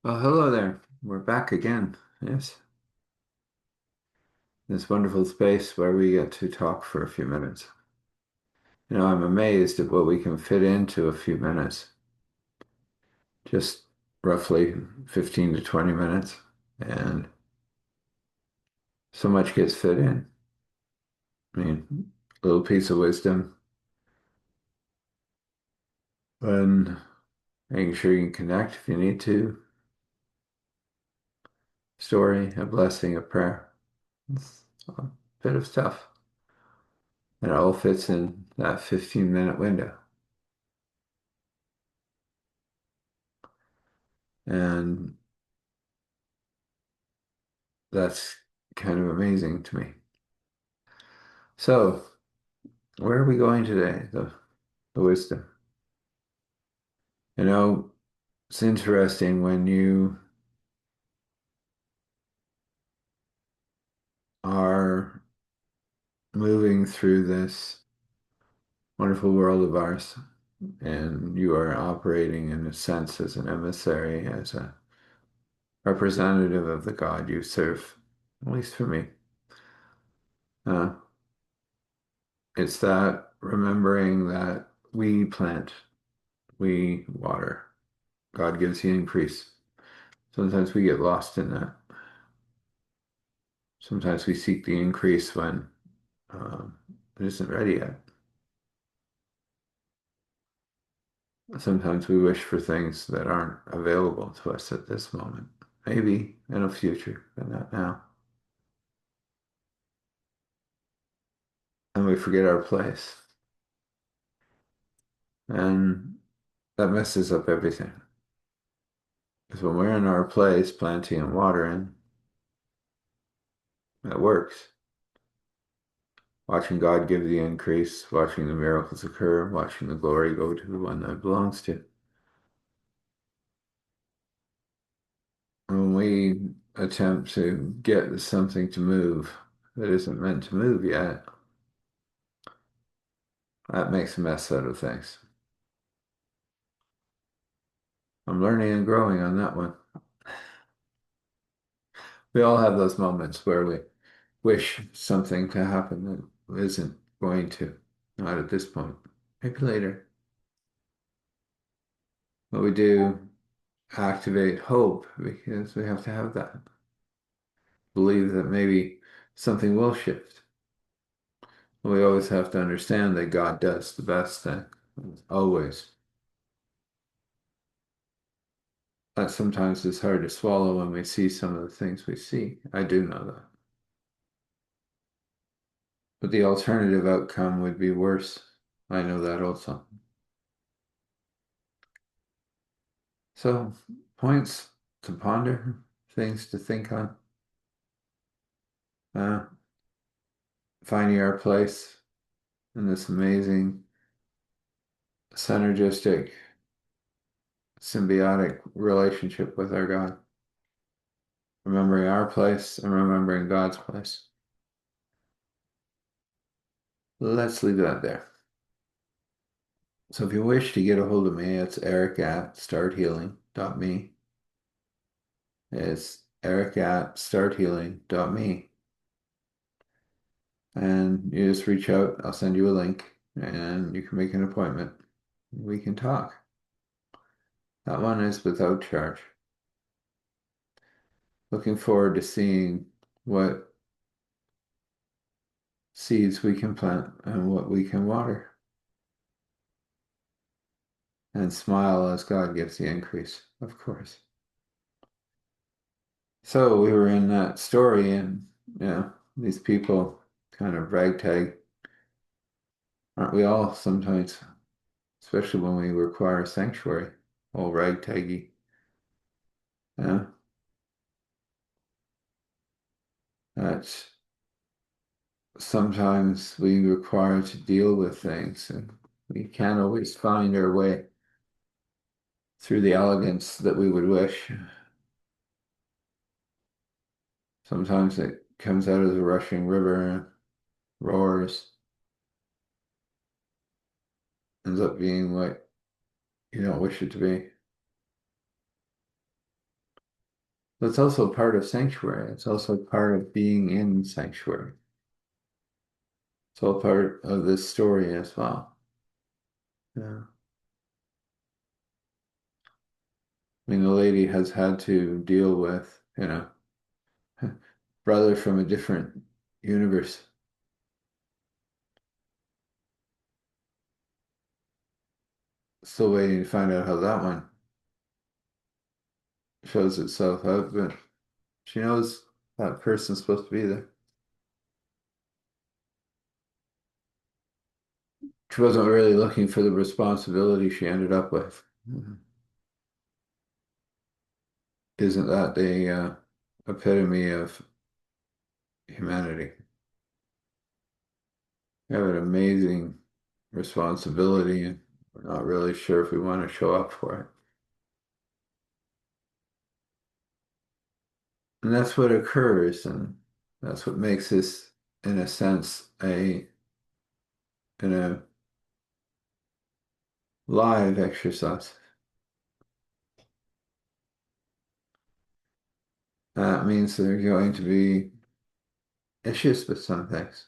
Well, hello there. We're back again. Yes, this wonderful space where we get to talk for a few minutes. I'm amazed at what we can fit into a few minutes, just roughly 15 to 20 minutes, and so much gets fit in. I mean, a little piece of wisdom, and making sure you can connect if you need to, story, a blessing, a prayer. It's a bit of stuff. And it all fits in that 15-minute window. And that's kind of amazing to me. So, where are we going today? The wisdom. You know, it's interesting when you are moving through this wonderful world of ours and you are operating in a sense as an emissary, as a representative of the God you serve, at least for me. Uh, it's that remembering that we plant, we water, God gives the increase. Sometimes we get lost in that. Sometimes we seek the increase when it isn't ready yet. Sometimes we wish for things that aren't available to us at this moment. Maybe in a future, but not now. And we forget our place. And that messes up everything. Because when we're in our place, planting and watering, it works. Watching God give the increase, watching the miracles occur, watching the glory go to the one that it belongs to. When we attempt to get something to move that isn't meant to move yet, that makes a mess out of things. I'm learning and growing on that one. We all have those moments where we wish something to happen that isn't going to, not at this point, maybe later. But we do activate hope because we have to have that. Believe that maybe something will shift. We always have to understand that God does the best thing, always. That sometimes is hard to swallow when we see some of the things we see. I do know that. But the alternative outcome would be worse. I know that also. So, points to ponder, things to think on, uh, finding our place in this amazing, synergistic, symbiotic relationship with our God. Remembering our place and remembering God's place. Let's leave that there. So if you wish to get a hold of me, it's eric@starthealing.me. It's eric@starthealing.me. And you just reach out, I'll send you a link, and you can make an appointment. We can talk. That one is without charge. Looking forward to seeing what seeds we can plant and what we can water. And smile as God gives the increase, of course. So we were in that story, and these people kind of ragtag, aren't we all sometimes, especially when we require sanctuary, all ragtaggy. Yeah, that's sometimes we require to deal with things, and we can't always find our way through the elegance that we would wish. Sometimes it comes out as a rushing river and roars, ends up being what you don't wish it to be. It's also part of sanctuary. It's also part of being in sanctuary. It's all part of this story as well. Yeah. I mean, the lady has had to deal with, brother from a different universe. Still waiting to find out how that one shows itself out, but she knows that person's supposed to be there. She wasn't really looking for the responsibility she ended up with. Mhm. Isn't that the epitome of humanity? We have an amazing responsibility, and we're not really sure if we want to show up for it. And that's what occurs, and that's what makes this, in a sense, a live exercise. That means there are going to be issues with some things.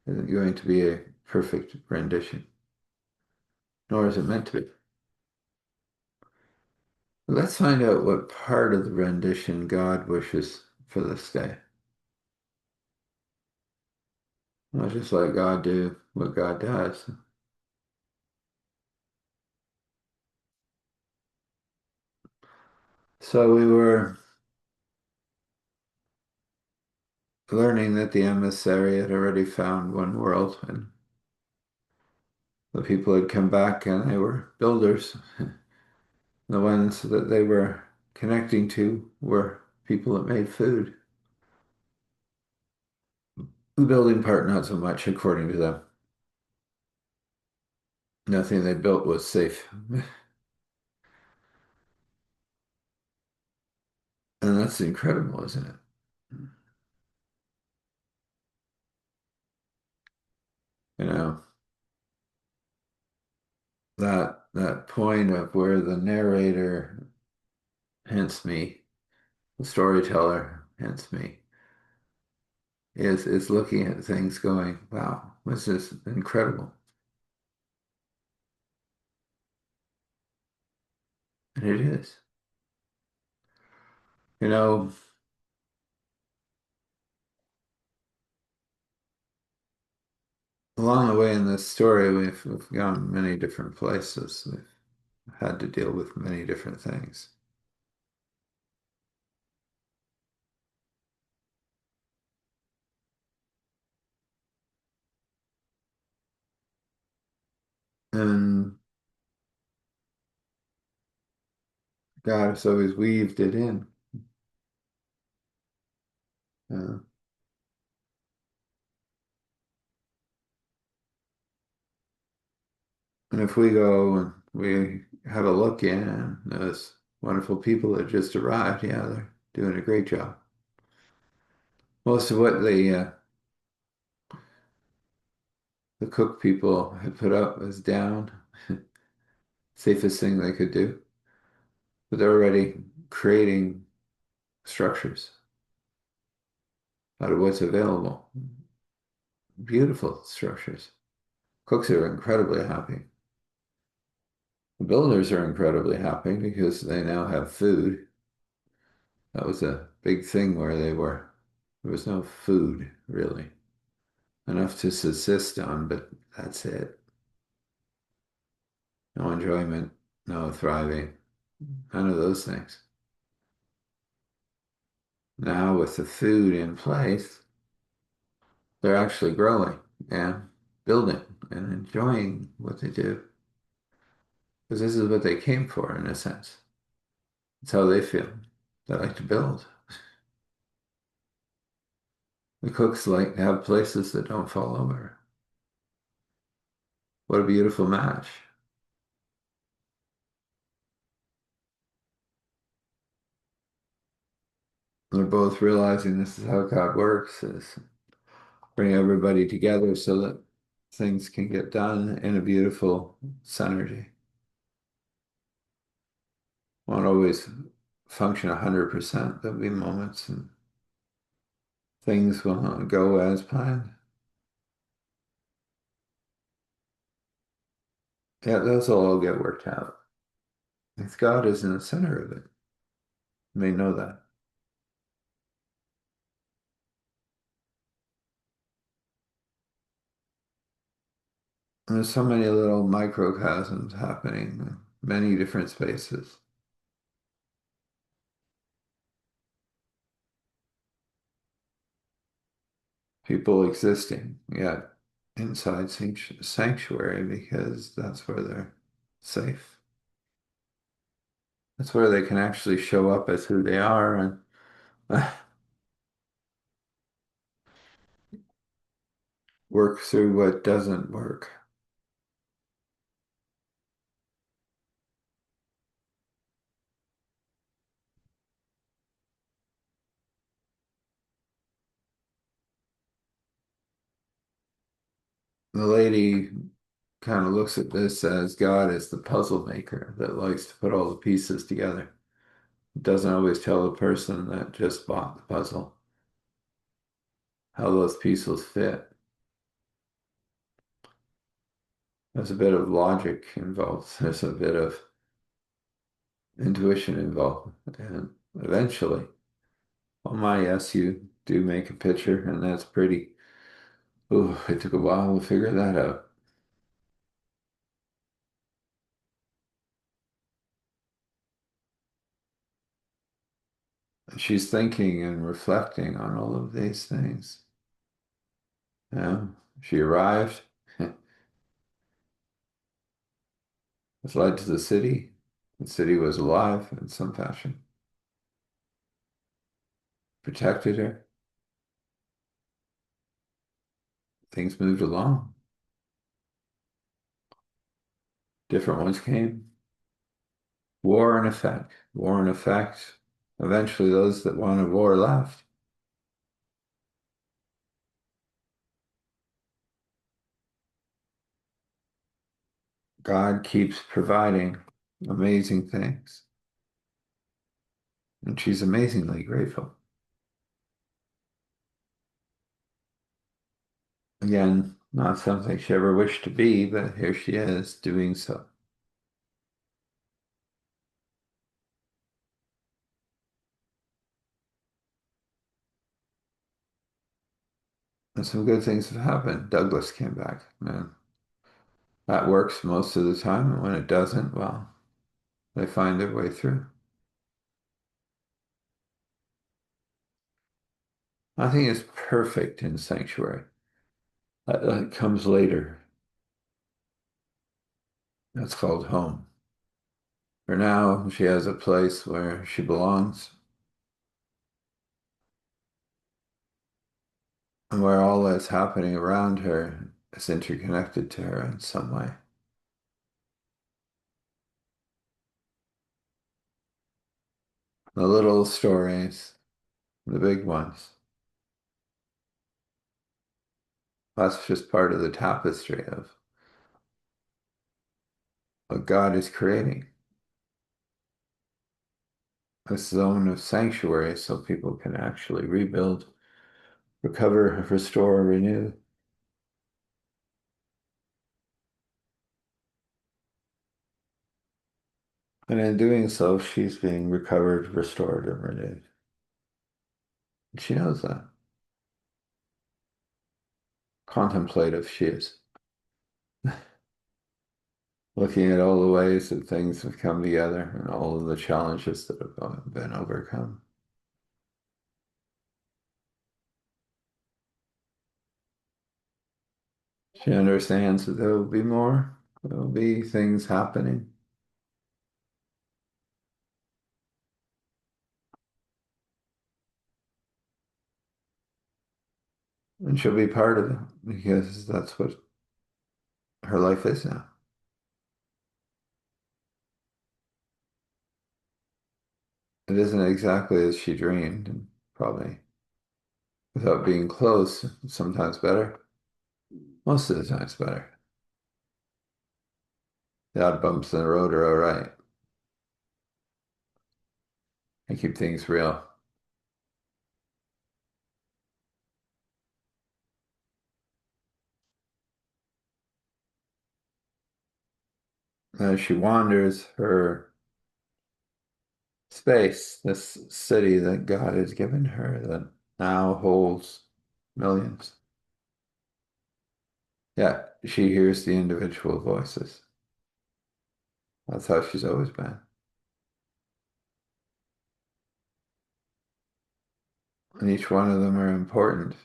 It isn't going to be a perfect rendition, nor is it meant to be. Let's find out what part of the rendition God wishes for this day. Not just let God do what God does. So we were learning that the emissary had already found one world, and the people had come back and they were builders. The ones that they were connecting to were people that made food. The building part, not so much, according to them. Nothing they built was safe. And that's incredible, isn't it? You know, that point of where the narrator, hence me, the storyteller, hence me, is looking at things going, wow, this is incredible. And it is. You know, along the way in this story, we've gone many different places. We've had to deal with many different things. And God has always weaved it in. Uh, and if we go and we have a look in, and those wonderful people that just arrived, yeah, they're doing a great job. Most of what the cook people had put up was down, safest thing they could do. But they're already creating structures out of what's available. Beautiful structures. Cooks are incredibly happy. The builders are incredibly happy because they now have food. That was a big thing where they were. There was no food, really. Enough to subsist on, but that's it. No enjoyment, no thriving, none of those things. Now, with the food in place, they're actually growing and building and enjoying what they do. Because this is what they came for, in a sense. It's how they feel. They like to build. The cooks like to have places that don't fall over. What a beautiful match. They're both realizing this is how God works, is bring everybody together so that things can get done in a beautiful synergy. Won't always function 100%. There'll be moments and things will not go as planned. Yeah, those will all get worked out. If God is in the center of it, you may know that. And there's so many little microcosms happening in many different spaces. People existing, yet inside sanctuary because that's where they're safe. That's where they can actually show up as who they are and work through what doesn't work. The lady kind of looks at this as God is the puzzle maker that likes to put all the pieces together. Doesn't always tell the person that just bought the puzzle how those pieces fit. There's a bit of logic involved. There's a bit of intuition involved. And eventually, oh my, yes, you do make a picture, and that's pretty. Oh, it took a while to figure that out. She's thinking and reflecting on all of these things. Yeah, she arrived, was led to the city. The city was alive in some fashion, protected her. Things moved along. Different ones came. War and effect. War and effect. Eventually, those that wanted war left. God keeps providing amazing things, and she's amazingly grateful. Again, not something she ever wished to be, but here she is doing so. And some good things have happened. Douglas came back, and that works most of the time. And when it doesn't, well, they find their way through. I think it's perfect in sanctuary. That comes later. That's called home. For now, she has a place where she belongs and where all that's happening around her is interconnected to her in some way. The little stories, the big ones, that's just part of the tapestry of what God is creating. A zone of sanctuary so people can actually rebuild, recover, restore, renew. And in doing so, she's being recovered, restored, and renewed. And she knows that. Contemplative she is, looking at all the ways that things have come together and all of the challenges that have been overcome. She understands that there will be more, there will be things happening, and she'll be part of it because that's what her life is now. It isn't exactly as she dreamed, and probably without being close, sometimes better. Most of the time it's better. The odd bumps in the road are all right. and keep things real. As she wanders her space, this city that God has given her that now holds millions. Yeah, she hears the individual voices. That's how she's always been. And each one of them are important.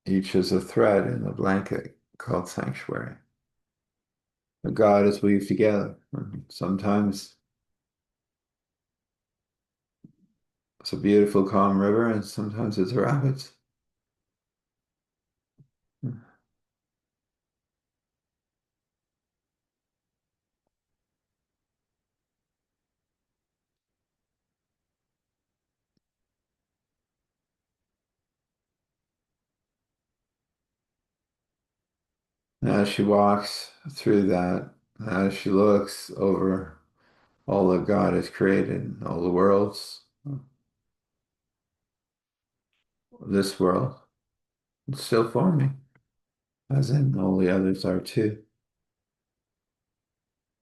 Each is a thread in the blanket called sanctuary. The God is weaved together. Sometimes it's a beautiful, calm river, and sometimes it's rapids. As she walks through that, as she looks over all that God has created, all the worlds, this world, it's still forming, as in all the others are too.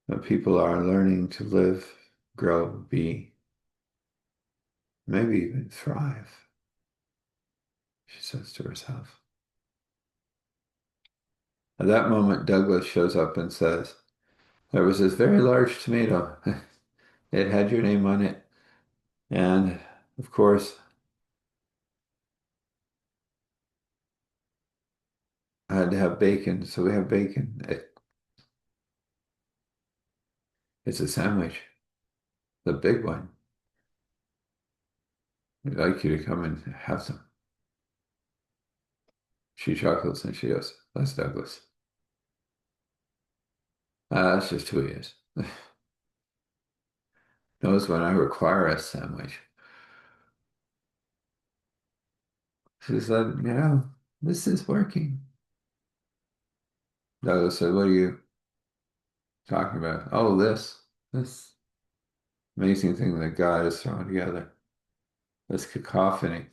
But people are learning to live, grow, be, maybe even thrive, she says to herself. At that moment, Douglas shows up and says, there was this very large tomato. It had your name on it. And of course, I had to have bacon, so we have bacon. It's a sandwich, the big one. We'd like you to come and have some. She chuckles and she goes, that's Douglas. That's just who he is. Knows when I require a sandwich. She said, this is working. Douglas said, what are you talking about? Oh, this amazing thing that God has thrown together. This cacophony,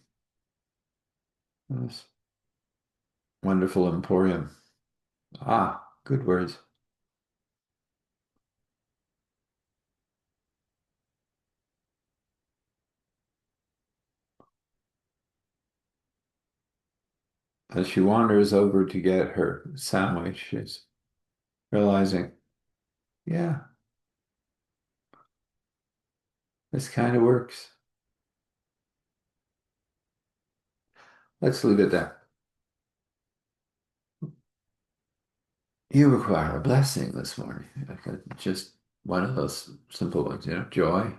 this wonderful emporium. Ah, good words. As she wanders over to get her sandwich, she's realizing, yeah, this kind of works. Let's leave it there. You require a blessing this morning. Just one of those simple ones, joy.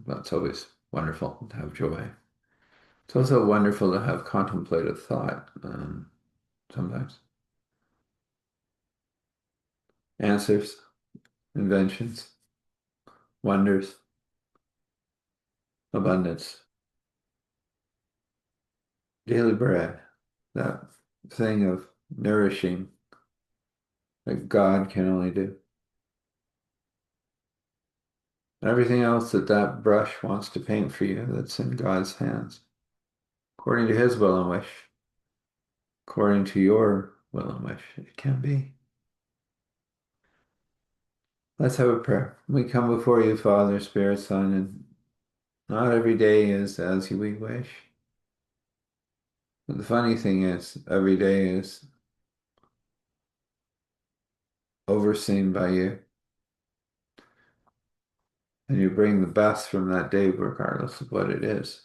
That's always wonderful to have joy. It's also wonderful to have contemplative thought sometimes. Answers, inventions, wonders, abundance, daily bread, that thing of nourishing that God can only do. Everything else that brush wants to paint for you, that's in God's hands, according to his will and wish, according to your will and wish, it can be. Let's have a prayer. We come before you, Father, Spirit, Son, and not every day is as we wish. But the funny thing is, every day is overseen by you, and you bring the best from that day, regardless of what it is.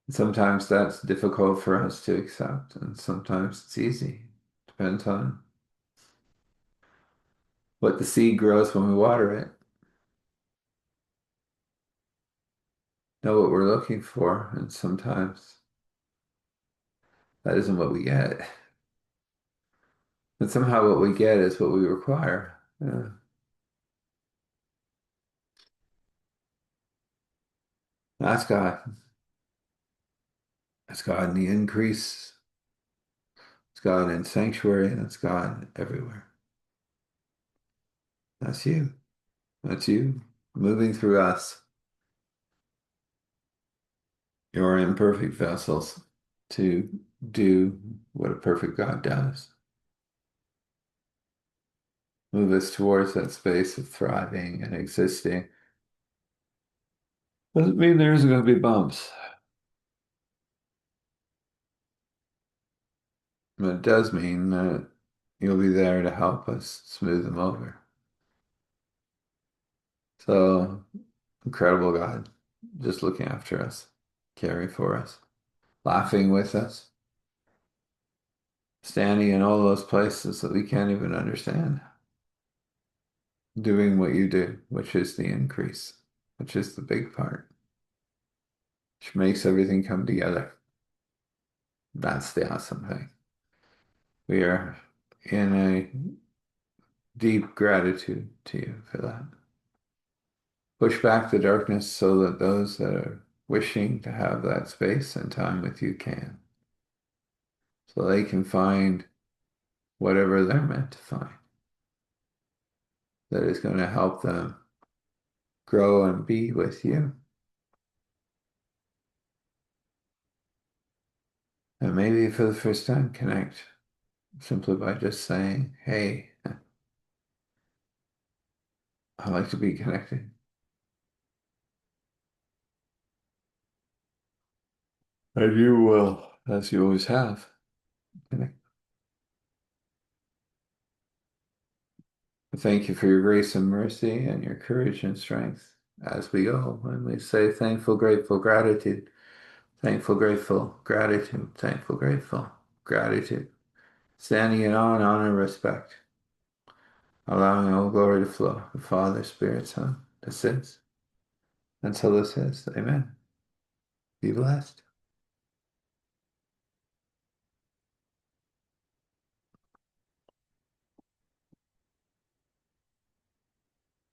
And sometimes that's difficult for us to accept, and sometimes it's easy. Depends on what the seed grows when we water it. Know what we're looking for, and sometimes that isn't what we get. But somehow what we get is what we require. Yeah. Ask God. Ask God in the increase. It's God in sanctuary, and it's God everywhere. That's you. That's you moving through us, your imperfect vessels, to do what a perfect God does. Move us towards that space of thriving and existing. Doesn't mean there isn't going to be bumps, but it does mean that you'll be there to help us smooth them over. So, incredible God, just looking after us, caring for us, laughing with us, standing in all those places that we can't even understand, doing what you do, which is the increase, which is the big part, which makes everything come together. That's the awesome thing. We are in a deep gratitude to you for that. Push back the darkness so that those that are wishing to have that space and time with you can, so they can find whatever they're meant to find that is going to help them grow and be with you. And maybe for the first time, connect simply by just saying, hey, I like to be connected. And you will, as you always have, connect. Thank you for your grace and mercy and your courage and strength as we go. And we say thankful, grateful, gratitude, thankful, grateful, gratitude, thankful, grateful, gratitude. Standing in awe and honor and respect, allowing all glory to flow, the Father, Spirit, Son, to since until this is. Amen. Be blessed.